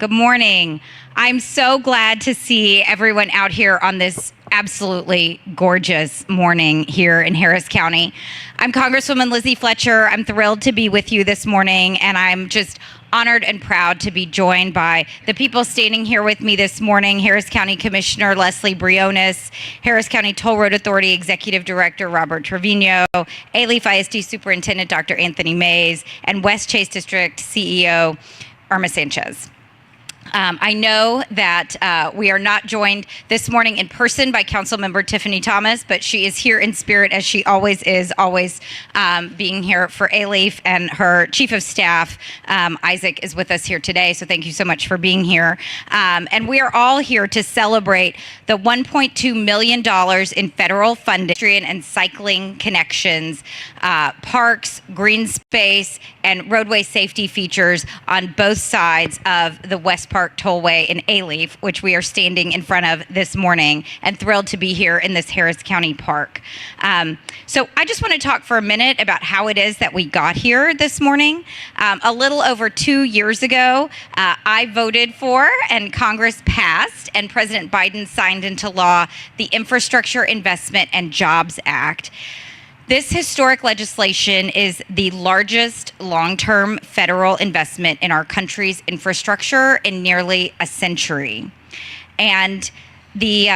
Good morning. I'm so glad to see everyone out here on this absolutely gorgeous morning here in Harris County. I'm Congresswoman Lizzie Fletcher. I'm thrilled to be with you this morning, and I'm just honored and proud to be joined by the people standing here with me this morning: Harris County Commissioner Lesley Briones, Harris County Toll Road Authority Executive Director Robert Trevino, Alief ISD Superintendent Dr. Anthony Mays, and West Chase District CEO Irma Sanchez. I know that we are not joined this morning in person by Councilmember Tiffany Thomas, but she is here in spirit, as she always is, always being here for Alief, and her Chief of Staff, Isaac, is with us here today, so thank you so much for being here. And we are all here to celebrate the $1.2 million in federal funding and cycling connections, parks, green space, and roadway safety features on both sides of the Westpark Tollway in Alief, which we are standing in front of this morning, and thrilled to be here in this Harris County park. So I just want to talk for a minute about how it is that we got here this morning. A little over 2 years ago, I voted for, and Congress passed, and President Biden signed into law the Infrastructure Investment and Jobs Act. This historic legislation is the largest long-term federal investment in our country's infrastructure in nearly a century. And the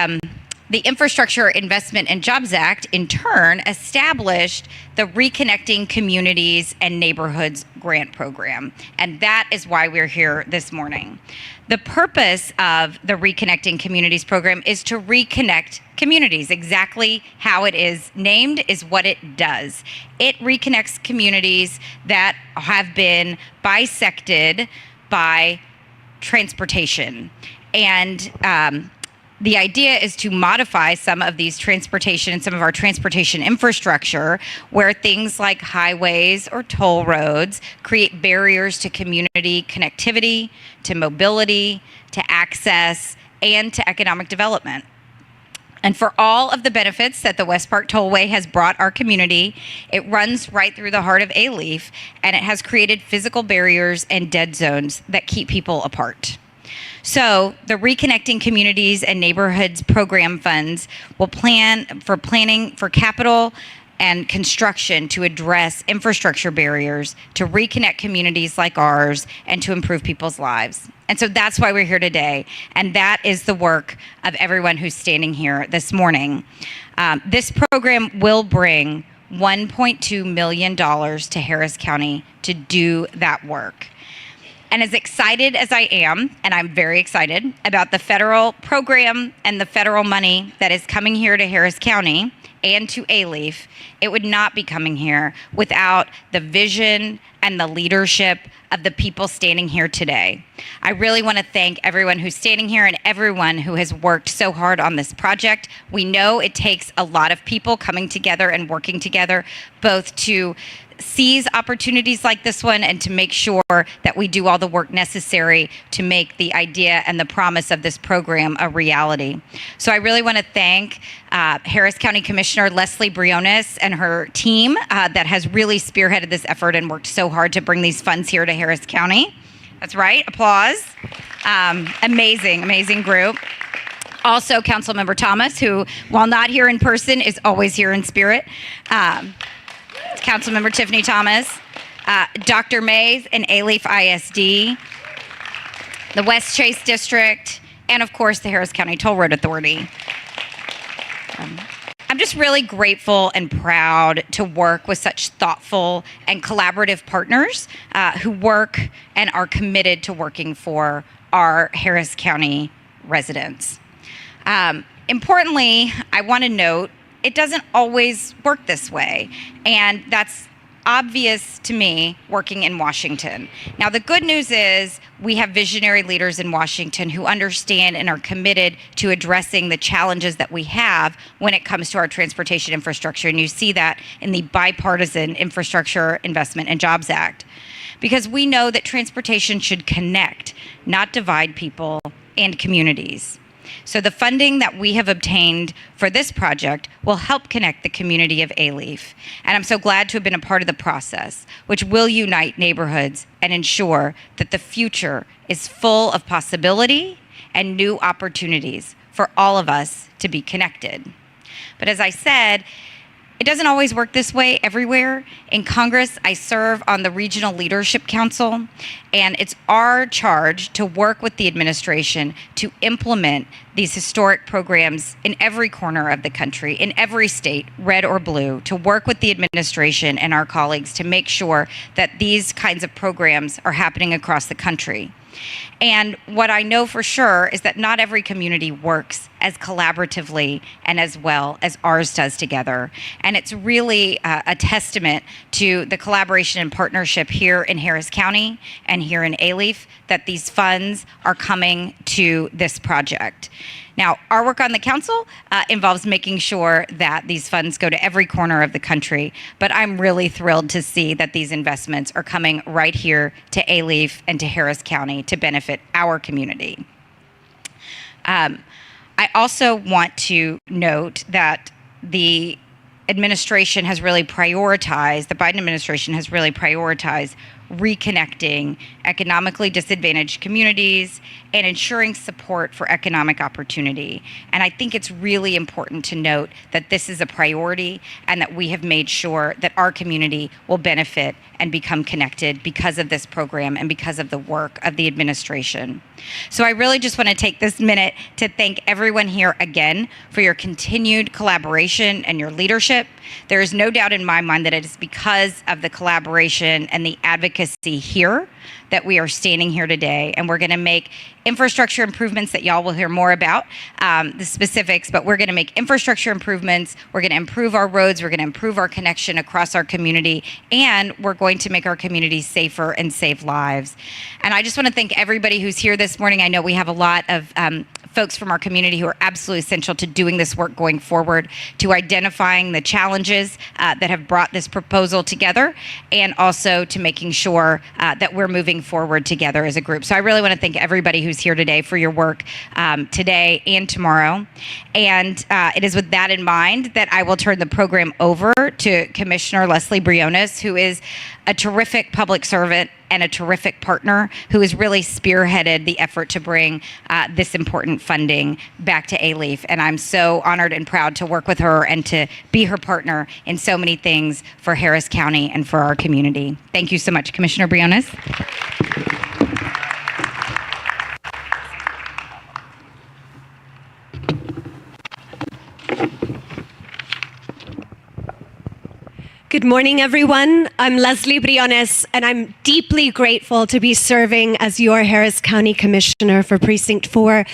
Infrastructure Investment and Jobs Act, in turn, established the Reconnecting Communities and Neighborhoods Grant Program. And that is why we're here this morning. The purpose of the Reconnecting Communities Program is to reconnect communities. Exactly how it is named is what it does. It reconnects communities that have been bisected by transportation. And the idea is to modify some of these transportation and some of our transportation infrastructure, where things like highways or toll roads create barriers to community connectivity, to mobility, to access, and to economic development. And for all of the benefits that the Westpark Tollway has brought our community, it runs right through the heart of Alief, and it has created physical barriers and dead zones that keep people apart. So the Reconnecting Communities and Neighborhoods Program funds will planning for capital and construction to address infrastructure barriers, to reconnect communities like ours, and to improve people's lives. And so that's why we're here today. And that is the work of everyone who's standing here this morning. This program will bring $1.2 million to Harris County to do that work. And as excited as I am, and I'm very excited about the federal program and the federal money that is coming here to Harris County and to Alief, it would not be coming here without the vision and the leadership of the people standing here today. I really want to thank everyone who's standing here and everyone who has worked so hard on this project. We know it takes a lot of people coming together and working together, both to seize opportunities like this one and to make sure that we do all the work necessary to make the idea and the promise of this program a reality. So I really want to thank Harris County Commissioner Lesley Briones and her team that has really spearheaded this effort and worked so hard to bring these funds here to Harris County. That's right, applause. Amazing, amazing group. Also, Councilmember Thomas, who, while not here in person, is always here in spirit. Councilmember Tiffany Thomas, Dr. Mays and Alief ISD, the West Chase District, and of course the Harris County Toll Road Authority. I'm just really grateful and proud to work with such thoughtful and collaborative partners who work and are committed to working for our Harris County residents. Importantly, I want to note it doesn't always work this way, and that's obvious to me working in Washington. Now, the good news is we have visionary leaders in Washington who understand and are committed to addressing the challenges that we have when it comes to our transportation infrastructure, and you see that in the bipartisan Infrastructure Investment and Jobs Act, because we know that transportation should connect, not divide people and communities. So the funding that we have obtained for this project will help connect the community of Alief. And I'm so glad to have been a part of the process, which will unite neighborhoods and ensure that the future is full of possibility and new opportunities for all of us to be connected. But as I said, it doesn't always work this way everywhere. In Congress, I serve on the Regional Leadership Council, and it's our charge to work with the administration to implement these historic programs in every corner of the country, in every state, red or blue, to work with the administration and our colleagues to make sure that these kinds of programs are happening across the country. And what I know for sure is that not every community works as collaboratively and as well as ours does together. And it's really a testament to the collaboration and partnership here in Harris County and here in Alief that these funds are coming to this project. Now, our work on the council involves making sure that these funds go to every corner of the country, but I'm really thrilled to see that these investments are coming right here to Alief and to Harris County to benefit our community. I also want to note that the administration has really prioritized, the Biden administration has really prioritized reconnecting economically disadvantaged communities and ensuring support for economic opportunity. And I think it's really important to note that this is a priority and that we have made sure that our community will benefit and become connected because of this program and because of the work of the administration. So I really just want to take this minute to thank everyone here again for your continued collaboration and your leadership. There is no doubt in my mind that it is because of the collaboration and the advocacy here that we are standing here today, and we're going to make infrastructure improvements that y'all will hear more about, the specifics, but we're going to make infrastructure improvements, we're going to improve our roads, we're going to improve our connection across our community, and we're going to make our community safer and save lives. And I just want to thank everybody who's here this morning. I know we have a lot of folks from our community who are absolutely essential to doing this work going forward, to identifying the challenges that have brought this proposal together, and also to making sure that we're moving forward together as a group. So I really want to thank everybody who's here today for your work today and tomorrow. And it is with that in mind that I will turn the program over to Commissioner Lesley Briones, who is a terrific public servant and a terrific partner who has really spearheaded the effort to bring this important funding back to Alief. And I'm so honored and proud to work with her and to be her partner in so many things for Harris County and for our community. Thank you so much, Commissioner Briones. Good morning, everyone. I'm Lesley Briones, and I'm deeply grateful to be serving as your Harris County Commissioner for Precinct 4.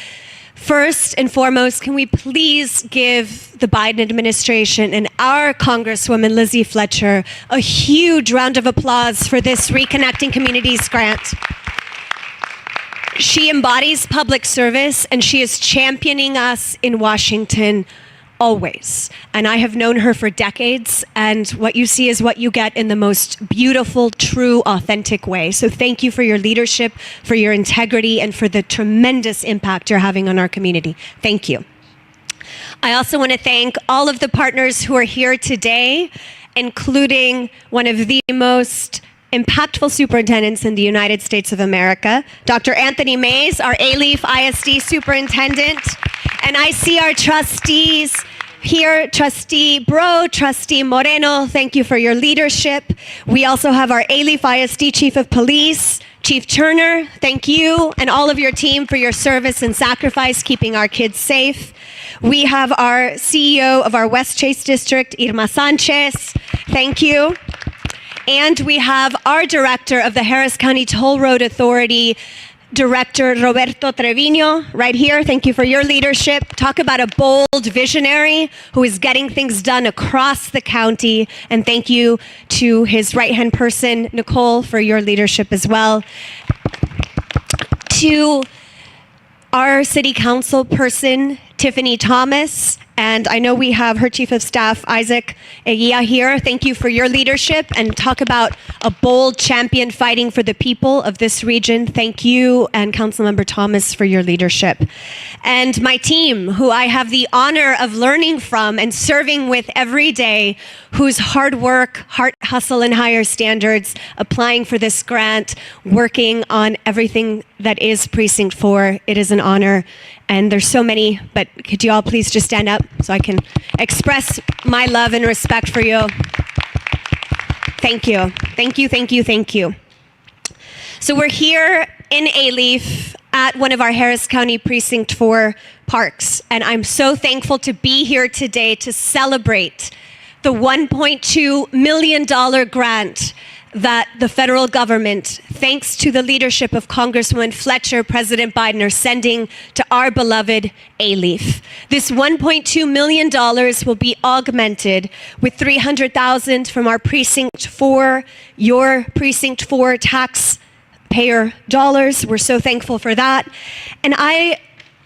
First and foremost, can we please give the Biden administration and our Congresswoman, Lizzie Fletcher, a huge round of applause for this Reconnecting Communities grant. She embodies public service, and she is championing us in Washington always. And I have known her for decades, and what you see is what you get in the most beautiful, true, authentic way. So thank you for your leadership, for your integrity, and for the tremendous impact you're having on our community. Thank you. I also want to thank all of the partners who are here today, including one of the most impactful superintendents in the United States of America, Dr. Anthony Mays, our Alief ISD superintendent. And I see our trustees here, Trustee Bro, Trustee Moreno, thank you for your leadership. We also have our Alief ISD Chief of Police, Chief Turner, thank you, and all of your team for your service and sacrifice keeping our kids safe. We have our CEO of our West Chase District, Irma Sanchez, thank you. And we have our director of the Harris County Toll Road Authority, Director Roberto Trevino, right here. Thank you for your leadership. Talk about a bold visionary who is getting things done across the county. And thank you to his right-hand person, Nicole, for your leadership as well. To our city council person, Tiffany Thomas, And I know we have her Chief of Staff, Isaac Eguia, here. Thank you for your leadership, and talk about a bold champion fighting for the people of this region. Thank you, and Councilmember Thomas, for your leadership. And my team, who I have the honor of learning from and serving with every day, whose hard work, heart, hustle, and higher standards, applying for this grant, working on everything that is Precinct 4. It is an honor. And there's so many, but could you all please just stand up so I can express my love and respect for you. Thank you. Thank you, thank you, thank you. So we're here in Alief at one of our Harris County Precinct 4 parks. And I'm so thankful to be here today to celebrate the $1.2 million grant that the federal government, thanks to the leadership of Congresswoman Fletcher, President Biden, are sending to our beloved Alief. This $1.2 million will be augmented with $300,000 from our Precinct 4, your Precinct 4 taxpayer dollars. We're so thankful for that. And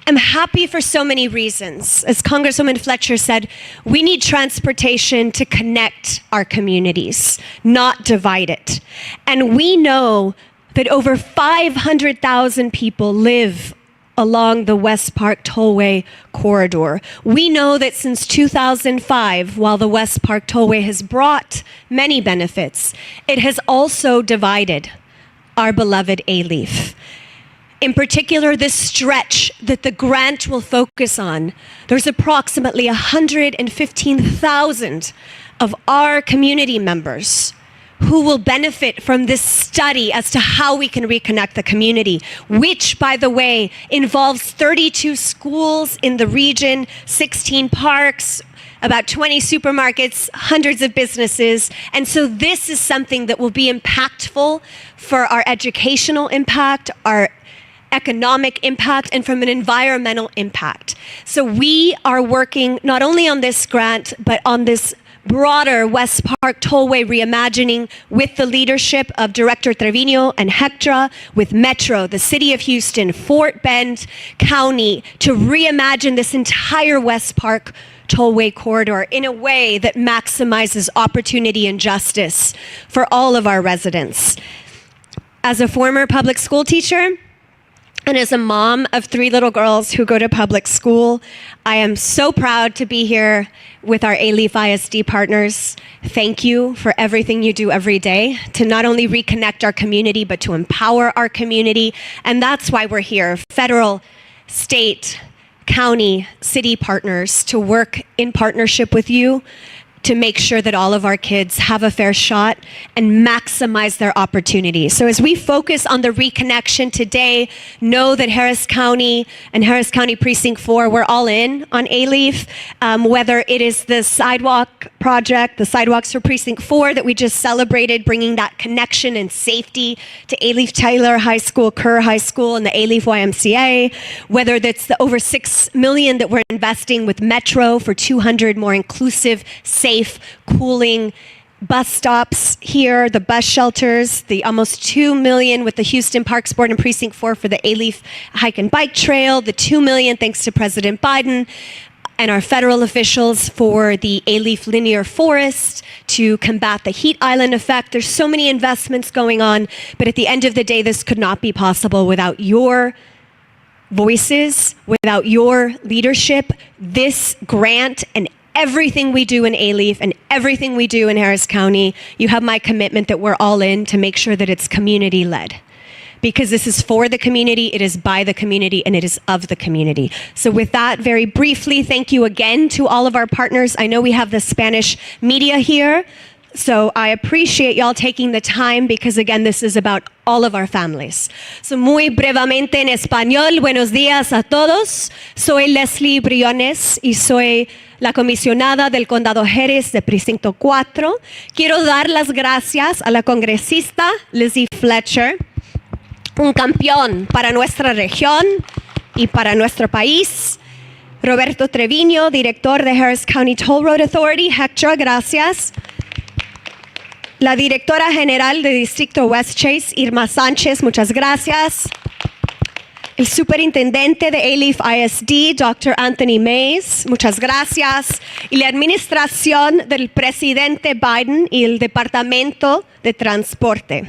I'm happy for so many reasons. As Congresswoman Fletcher said, we need transportation to connect our communities, not divide it. And we know that over 500,000 people live along the Westpark Tollway corridor. We know that since 2005, while the Westpark Tollway has brought many benefits, it has also divided our beloved Alief. In particular, this stretch that the grant will focus on, there's approximately 115,000 of our community members who will benefit from this study as to how we can reconnect the community, which, by the way, involves 32 schools in the region, 16 parks, about 20 supermarkets, hundreds of businesses. And so this is something that will be impactful for our educational impact, our economic impact, and from an environmental impact. So we are working not only on this grant, but on this broader Westpark Tollway reimagining with the leadership of Director Trevino and Hectra, with Metro, the City of Houston, Fort Bend County, to reimagine this entire Westpark Tollway corridor in a way that maximizes opportunity and justice for all of our residents. As a former public school teacher, and as a mom of 3 little girls who go to public school, I am so proud to be here with our Alief ISD partners. Thank you for everything you do every day to not only reconnect our community, but to empower our community. And that's why we're here, federal, state, county, city partners, to work in partnership with you to make sure that all of our kids have a fair shot and maximize their opportunities. So as we focus on the reconnection today, know that Harris County and Harris County Precinct 4, we're all in on Alief, whether it is the sidewalk project, the sidewalks for Precinct 4 that we just celebrated, bringing that connection and safety to Alief Taylor High School, Kerr High School, and the Alief YMCA, whether that's the over $6 million that we're investing with Metro for 200 more inclusive, safe, cooling bus stops here, the bus shelters, the almost $2 million with the Houston Parks Board and Precinct 4 for the Alief Hike and Bike Trail, the $2 million thanks to President Biden, and our federal officials for the Alief Linear Forest to combat the heat island effect. There's so many investments going on, but at the end of the day, this could not be possible without your voices, without your leadership. This grant and everything we do in Alief and everything we do in Harris County, you have my commitment that we're all in to make sure that it's community-led. Because this is for the community, it is by the community, and it is of the community. So with that, very briefly, thank you again to all of our partners. I know we have the Spanish media here, so I appreciate y'all taking the time because, again, this is about all of our families. So muy brevemente en español, buenos días a todos. Soy Lesley Briones y soy la comisionada del Condado Harris de Precinto 4. Quiero dar las gracias a la congresista Lizzie Fletcher, un campeón para nuestra región y para nuestro país. Roberto Trevino, director de Harris County Toll Road Authority. Hector, gracias. La directora general de Distrito West Chase, Irma Sánchez, muchas gracias. El superintendente de Alief ISD, Dr. Anthony Mays, muchas gracias. Y la administración del presidente Biden y el Departamento de Transporte.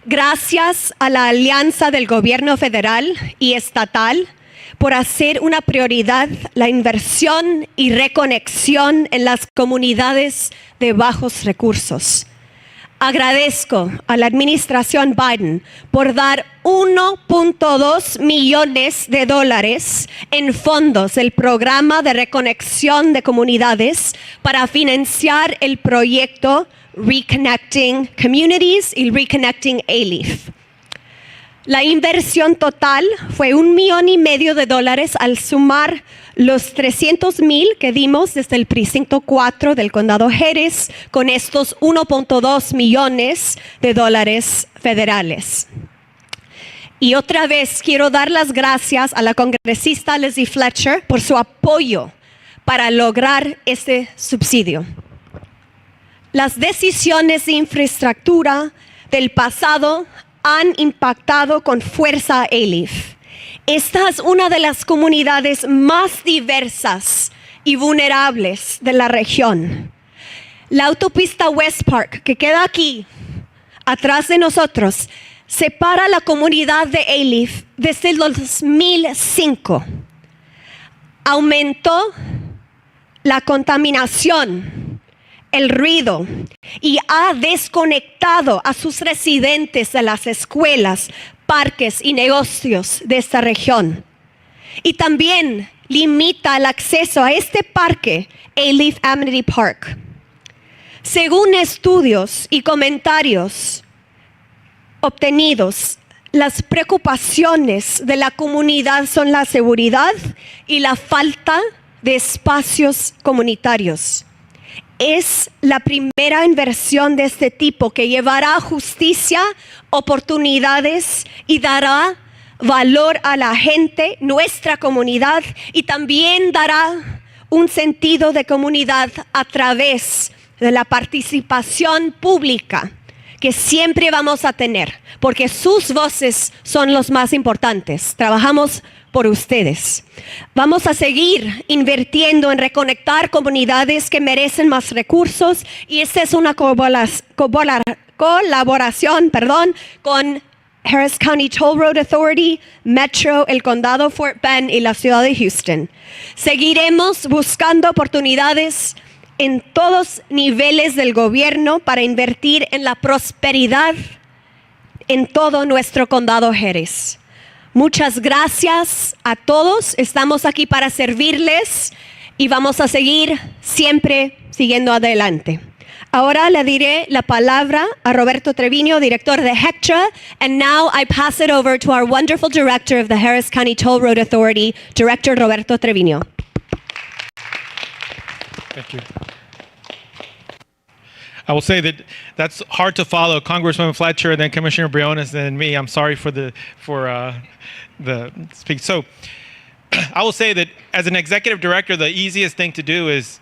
Gracias a la alianza del gobierno federal y estatal por hacer una prioridad la inversión y reconexión en las comunidades de bajos recursos. Agradezco a la administración Biden por dar 1.2 millones de dólares en fondos del programa de reconexión de comunidades para financiar el proyecto Reconnecting Communities y Reconnecting Alief. La inversión total fue $1,5 millones al sumar los 300,000 que dimos desde el precinto 4 del condado Harris con estos 1.2 millones de dólares federales. Y otra vez quiero dar las gracias a la congresista Lizzie Fletcher por su apoyo para lograr este subsidio. Las decisiones de infraestructura del pasado han impactado con fuerza a Alief. Esta es una de las comunidades más diversas y vulnerables de la región. La autopista Westpark, que queda aquí, atrás de nosotros, separa la comunidad de Alief desde el 2005. Aumentó la contaminación, el ruido, y ha desconectado a sus residentes de las escuelas, parques y negocios de esta región. Y también limita el acceso a este parque, Alief Amenity Park. Según estudios y comentarios obtenidos, las preocupaciones de la comunidad son la seguridad y la falta de espacios comunitarios. Es la primera inversión de este tipo que llevará justicia, oportunidades y dará valor a la gente, nuestra comunidad, y también dará un sentido de comunidad a través de la participación pública que siempre vamos a tener, porque sus voces son los más importantes. Trabajamos por ustedes. Vamos a seguir invirtiendo en reconectar comunidades que merecen más recursos, y esta es una colaboración con Harris County Toll Road Authority, Metro, el condado Fort Bend y la ciudad de Houston. Seguiremos buscando oportunidades en todos niveles del gobierno para invertir en la prosperidad en todo nuestro condado Harris. Muchas gracias a todos. Estamos aquí para servirles y vamos a seguir siempre siguiendo adelante. Ahora le diré la palabra a Roberto Treviño, director de HECTRA, and now I pass it over to our wonderful director of the Harris County Toll Road Authority, Director Roberto Treviño. Thank you. I will say that that's hard to follow. Congresswoman Fletcher, and then Commissioner Briones, and then me. I'm sorry for the speak. So I will say that as an executive director, the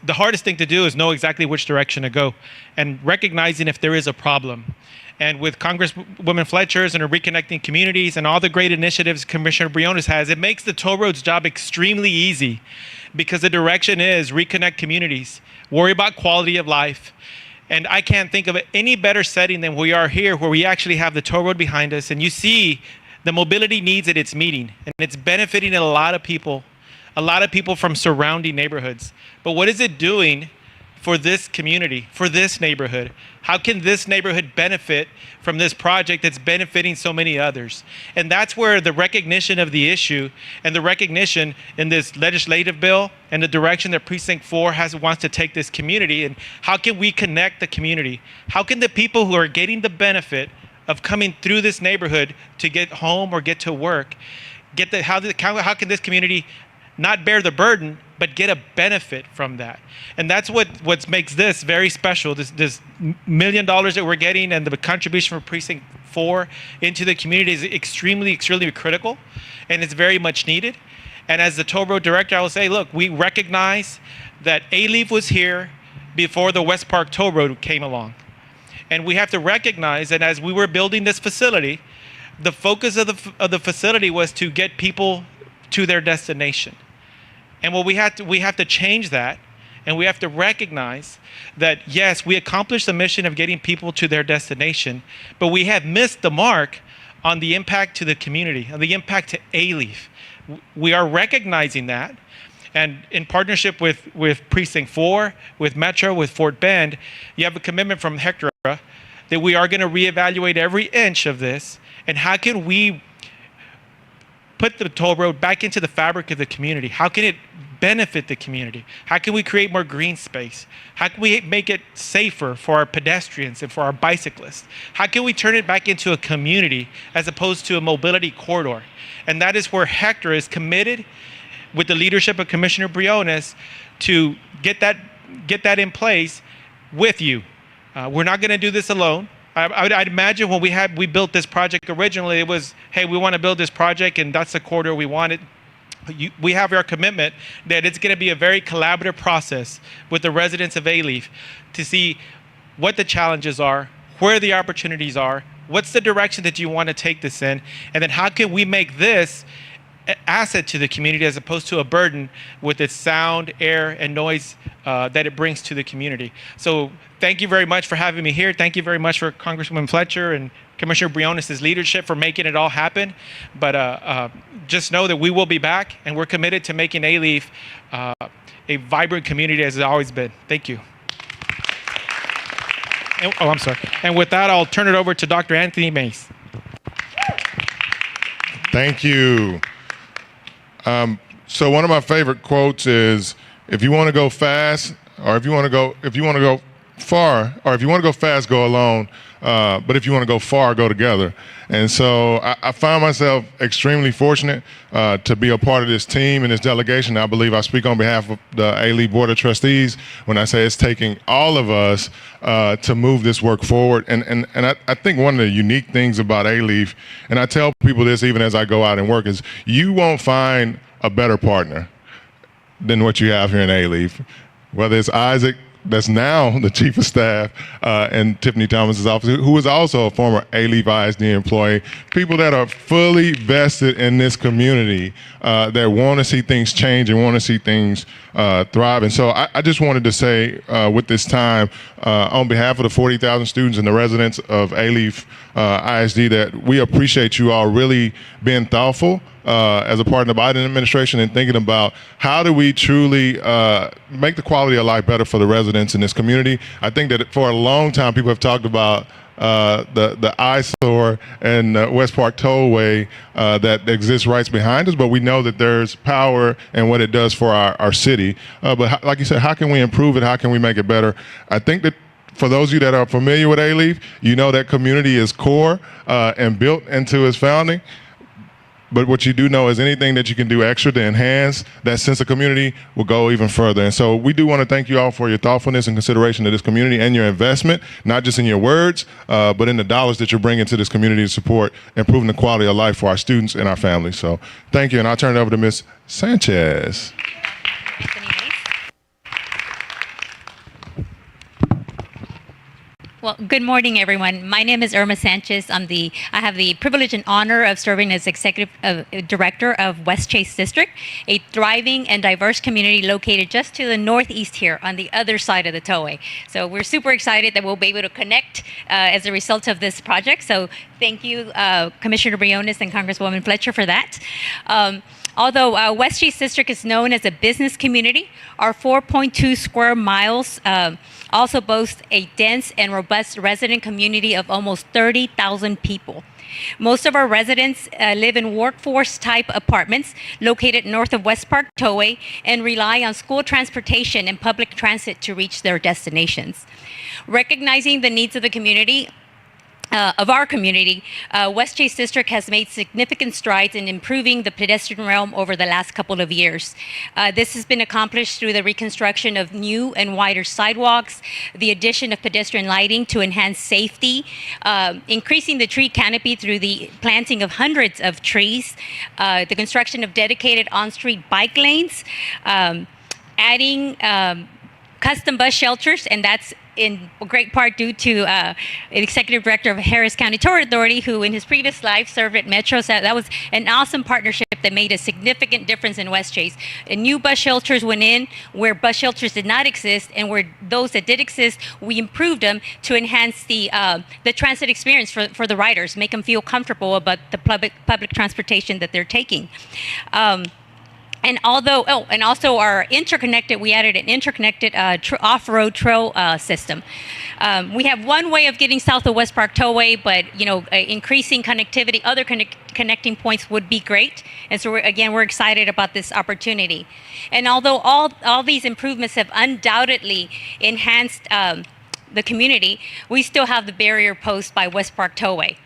hardest thing to do is know exactly which direction to go and recognizing if there is a problem. And with Congresswoman Fletcher's and her Reconnecting Communities and all the great initiatives Commissioner Briones has, it makes the toll roads job extremely easy because the direction is reconnect communities, worry about quality of life. And I can't think of any better setting than we are here, where we actually have the toll road behind us, and you see the mobility needs that it's meeting, and it's benefiting a lot of people from surrounding neighborhoods. But what is it doing for this community, for this neighborhood? How can this neighborhood benefit from this project that's benefiting so many others? And that's where the recognition of the issue and the recognition in this legislative bill and the direction that Precinct 4 wants to take this community, and how can we connect the community? How can the people who are getting the benefit of coming through this neighborhood to get home or get to work, how can this community not bear the burden, but get a benefit from that? And that's what makes this very special. This $1 million that we're getting and the contribution from Precinct 4 into the community is extremely, extremely critical, and it's very much needed. And as the toll road director, I will say, look, we recognize that Alief was here before the Westpark Toll Road came along. And we have to recognize that as we were building this facility, the focus of the facility was to get people to their destination. And what we have to change that, and we have to recognize that, yes, we accomplished the mission of getting people to their destination, but we have missed the mark on the impact to the community, on the impact to Alief. We are recognizing that, and in partnership with Precinct 4, with Metro, with Fort Bend, you have a commitment from Hector that we are going to reevaluate every inch of this, and how can we put the toll road back into the fabric of the community? How can it benefit the community? How can we create more green space? How can we make it safer for our pedestrians and for our bicyclists? How can we turn it back into a community as opposed to a mobility corridor? And that is where Hector is committed, with the leadership of Commissioner Briones, to get that in place with you. We're not going to do this alone. I'd imagine when we built this project originally, it was, hey, we want to build this project and that's the corridor we wanted. We have our commitment that it's going to be a very collaborative process with the residents of Alief to see what the challenges are, where the opportunities are, what's the direction that you want to take this in, and then how can we make this an asset to the community as opposed to a burden with its sound, air, and noise that it brings to the community. So thank you very much for having me here. Thank you very much for Congresswoman Fletcher and Commissioner Briones' leadership for making it all happen. But just know that we will be back, and we're committed to making Alief a vibrant community as it's always been. Thank you. And, I'm sorry. And with that, I'll turn it over to Dr. Anthony Mace. Thank you. So one of my favorite quotes is, if you want to go fast, or if you want to go far, or if you want to go fast, go alone. But if you want to go far, go together. And so I find myself extremely fortunate to be a part of this team and this delegation. I believe I speak on behalf of the Alief Board of Trustees when I say it's taking all of us to move this work forward. And I think one of the unique things about Alief, and I tell people this even as I go out and work, is you won't find a better partner than what you have here in Alief. Whether it's Isaac, that's now the chief of staff, and Tiffany Thomas's office, who is also a former Alief ISD employee. People that are fully vested in this community, that want to see things change and want to see things thrive. And so I just wanted to say with this time, on behalf of the 40,000 students and the residents of Alief ISD, that we appreciate you all really being thoughtful as a part of the Biden administration and thinking about how do we truly make the quality of life better for the residents in this community. I think that for a long time, people have talked about the eyesore and Westpark Tollway that exists right behind us, but we know that there's power in what it does for our city. But like you said, how can we improve it? How can we make it better? I think that for those of you that are familiar with Alief, you know that community is core and built into its founding. But what you do know is anything that you can do extra to enhance that sense of community will go even further. And so we do want to thank you all for your thoughtfulness and consideration of this community and your investment, not just in your words, but in the dollars that you're bringing to this community to support improving the quality of life for our students and our families. So thank you, and I'll turn it over to Ms. Sanchez. Well, good morning, everyone. My name is Irma Sanchez. I have the privilege and honor of serving as Executive Director of West Chase District, a thriving and diverse community located just to the northeast here on the other side of the tollway. So we're super excited that we'll be able to connect as a result of this project. So thank you, Commissioner Briones and Congresswoman Fletcher, for that. Although West Chase District is known as a business community, our 4.2 square miles also boasts a dense and robust resident community of almost 30,000 people. Most of our residents live in workforce-type apartments located north of Westpark Tollway and rely on school transportation and public transit to reach their destinations. Recognizing the needs of the community, West Chase District has made significant strides in improving the pedestrian realm over the last couple of years. This has been accomplished through the reconstruction of new and wider sidewalks, the addition of pedestrian lighting to enhance safety, increasing the tree canopy through the planting of hundreds of trees, the construction of dedicated on-street bike lanes, adding custom bus shelters, and that's in great part due to the executive director of Harris County Toll Authority, who in his previous life served at Metro. So that was an awesome partnership that made a significant difference in West Chase. And new bus shelters went in where bus shelters did not exist, and where those that did exist, we improved them to enhance the transit experience for the riders, make them feel comfortable about the public transportation that they're taking. And also our interconnected, we added an interconnected off-road trail system. We have one way of getting south of Westpark Tollway, but increasing connectivity, other connecting points would be great. And so we're excited about this opportunity. And although all these improvements have undoubtedly enhanced the community, we still have the barrier posed by Westpark Tollway.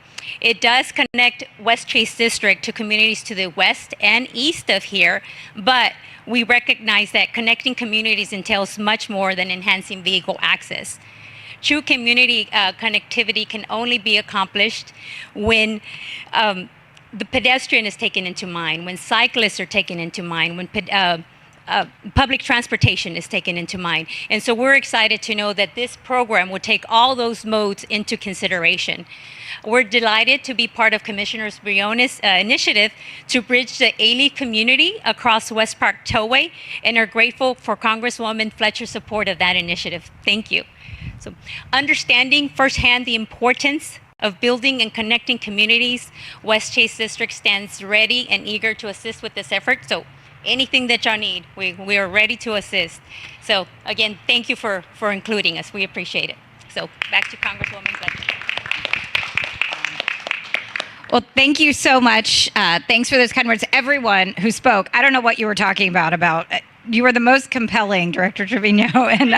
It does connect West Chase District to communities to the west and east of here, but we recognize that connecting communities entails much more than enhancing vehicle access. True community connectivity can only be accomplished when the pedestrian is taken into mind, when cyclists are taken into mind, when public transportation is taken into mind. And so we're excited to know that this program would take all those modes into consideration. We're delighted to be part of Commissioner Briones' initiative to bridge the Alief community across Westpark Tollway, and are grateful for Congresswoman Fletcher's support of that initiative. Thank you. So, understanding firsthand the importance of building and connecting communities, West Chase District stands ready and eager to assist with this effort. So, anything that y'all need, we are ready to assist. So, again, thank you for including us. We appreciate it. So, back to Congresswoman Fletcher. Well, thank you so much. Thanks for those kind words. Everyone who spoke, I don't know what you were talking about. You were the most compelling, Director Trevino, in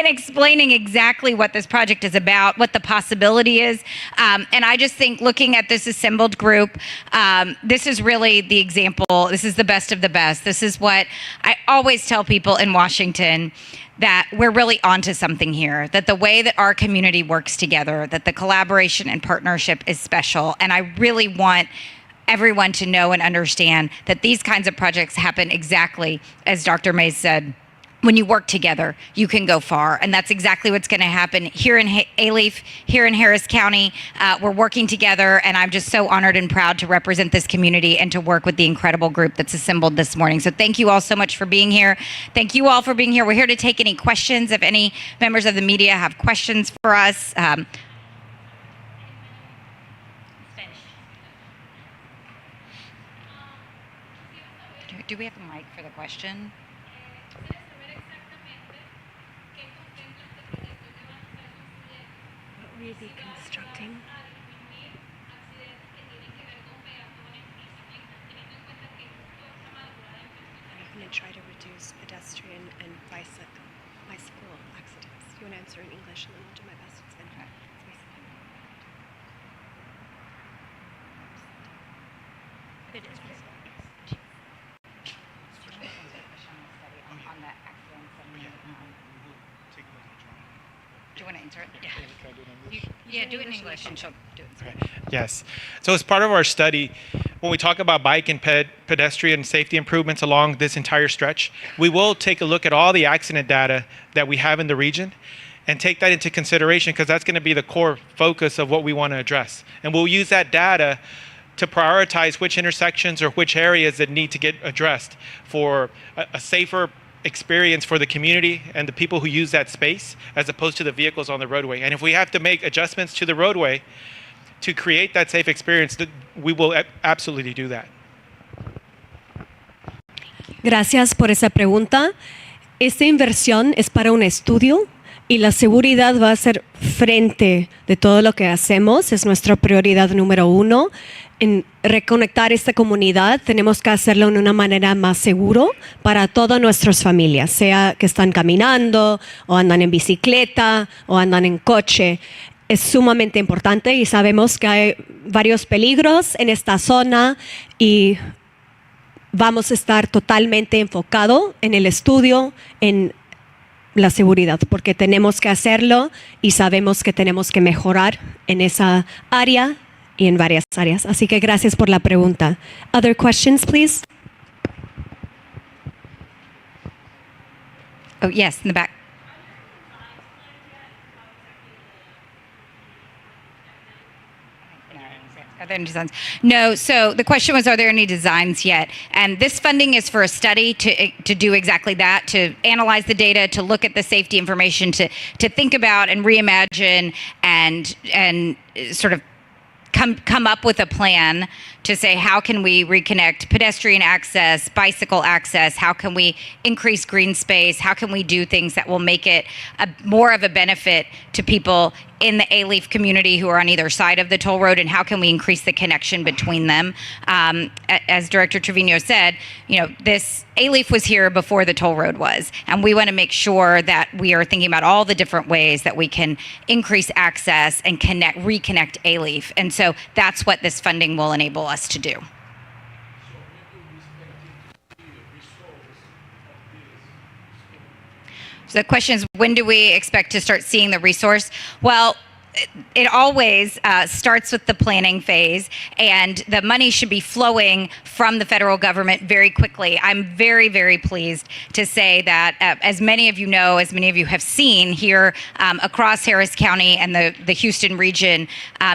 explaining exactly what this project is about, what the possibility is. And I just think looking at this assembled group, this is really the example. This is the best of the best. This is what I always tell people in Washington, that we're really onto something here, that the way that our community works together, that the collaboration and partnership is special. And I really want everyone to know and understand that these kinds of projects happen exactly as Dr. Mays said. When you work together, you can go far. And that's exactly what's going to happen here in Alief, here in Harris County. We're working together, and I'm just so honored and proud to represent this community and to work with the incredible group that's assembled this morning. So thank you all so much for being here. Thank you all for being here. We're here to take any questions. If any members of the media have questions for us. Do we have a mic for the question? Reconstructing. I'm going to try to reduce pedestrian and bicycle accidents. You want to answer in English, and then I'll do my best in Spanish. Do you want to answer it? Yeah, do it in English and she'll do it in Spanish. Yes. So as part of our study, when we talk about bike and pedestrian safety improvements along this entire stretch, we will take a look at all the accident data that we have in the region and take that into consideration, because that's going to be the core focus of what we want to address. And we'll use that data to prioritize which intersections or which areas that need to get addressed for a safer experience for the community and the people who use that space, as opposed to the vehicles on the roadway. And if we have to make adjustments to the roadway to create that safe experience, we will absolutely do that. Gracias por esa pregunta. Esta inversión es para un estudio y la seguridad va a ser frente de todo lo que hacemos. Es nuestra prioridad número 1. En reconectar esta comunidad tenemos que hacerlo de una manera más seguro para todas nuestras familias, sea que están caminando o andan en bicicleta o andan en coche. Es sumamente importante y sabemos que hay varios peligros en esta zona y vamos a estar totalmente enfocados en el estudio, en la seguridad, porque tenemos que hacerlo y sabemos que tenemos que mejorar en esa área y en varias áreas. Así que gracias por la pregunta. Other questions, please? Oh, yes, in the back. there any designs? No. So the question was, are there any designs yet? And this funding is for a study to do exactly that, to analyze the data, to look at the safety information, to think about and reimagine and sort of come up with a plan to say, how can we reconnect pedestrian access, bicycle access? How can we increase green space? How can we do things that will make it more of a benefit to people in the Alief community who are on either side of the toll road? And how can we increase the connection between them? As Director Trevino said, this Alief was here before the toll road was. And we want to make sure that we are thinking about all the different ways that we can increase access and reconnect Alief. And so that's what this funding will enable us to do. So the question is, when do we expect to start seeing the resource? Well, it always starts with the planning phase, and the money should be flowing from the federal government very quickly. I'm very, very pleased to say that, as many of you know, as many of you have seen here across Harris County and the Houston region,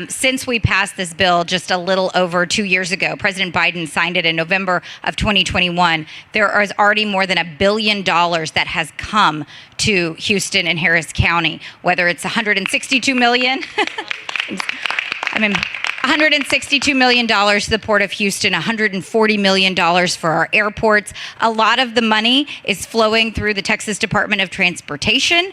since we passed this bill just a little over 2 years ago, President Biden signed it in November of 2021, there is already more than $1 billion that has come to Houston and Harris County, whether it's $162 million. I mean, $162 million to the Port of Houston, $140 million for our airports. A lot of the money is flowing through the Texas Department of Transportation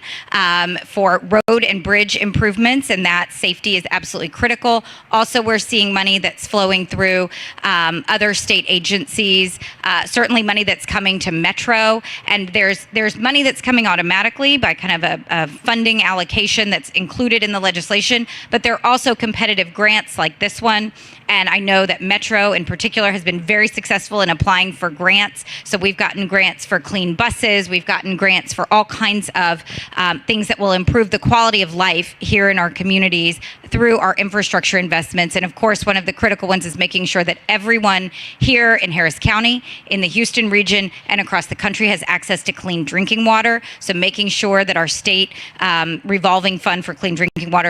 for road and bridge improvements, and that safety is absolutely critical. Also, we're seeing money that's flowing through other state agencies, certainly money that's coming to Metro, and there's money that's coming automatically by kind of a funding allocation that's included in the legislation, but there are also competitive grants like this one, and I know that Metro in particular has been very successful in applying for grants. So we've gotten grants for clean buses, we've gotten grants for all kinds of things that will improve the quality of life here in our communities through our infrastructure investments. And of course, one of the critical ones is making sure that everyone here in Harris County, in the Houston region, and across the country has access to clean drinking water. So making sure that our state revolving fund for clean drinking water